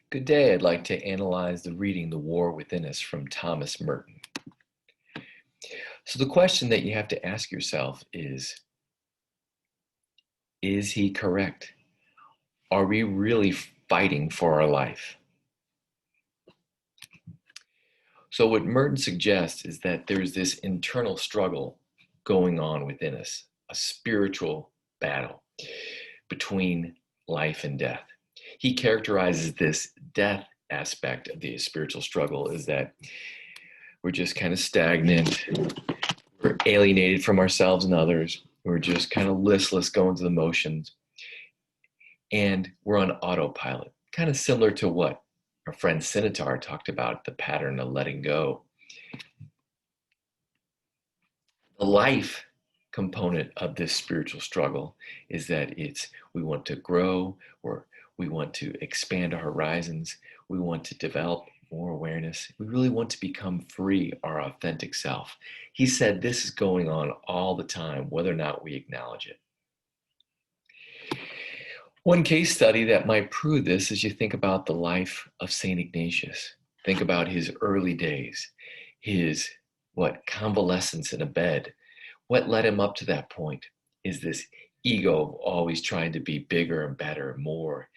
Good day. I'd like to analyze the reading The War Within Us from Thomas Merton. So the question that you have to ask yourself is he correct? Are we really fighting for our life? So what Merton suggests is that there's this internal struggle going on within us, a spiritual battle between life and death. He characterizes this death aspect of the spiritual struggle is that we're just kind of stagnant. We're alienated from ourselves and others. We're just kind of listless, going through the motions. And we're on autopilot, kind of similar to what our friend Sinitar talked about, the pattern of letting go. The life component of this spiritual struggle is that we want to grow, or we want to expand our horizons. We want to develop more awareness. We really want to become free, our authentic self. He said this is going on all the time, whether or not we acknowledge it. One case study that might prove this is you think about the life of St. Ignatius. Think about his early days, his convalescence in a bed. What led him up to that point is this ego always trying to be bigger and better, more.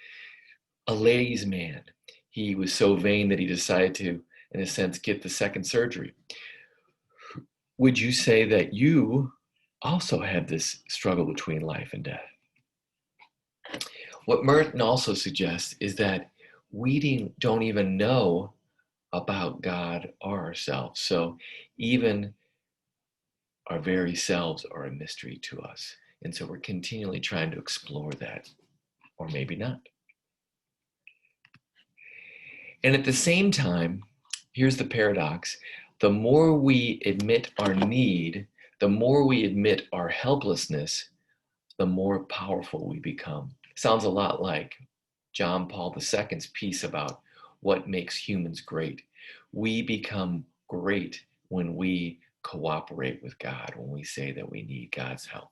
A lady's man. He was so vain that he decided to, in a sense, get the second surgery. Would you say that you also have this struggle between life and death? What Merton also suggests is that we don't even know about God or ourselves. So even our very selves are a mystery to us. And so we're continually trying to explore that, or maybe not. And at the same time, here's the paradox. The more we admit our need, the more we admit our helplessness, the more powerful we become. Sounds a lot like John Paul II's piece about what makes humans great. We become great when we cooperate with God, when we say that we need God's help.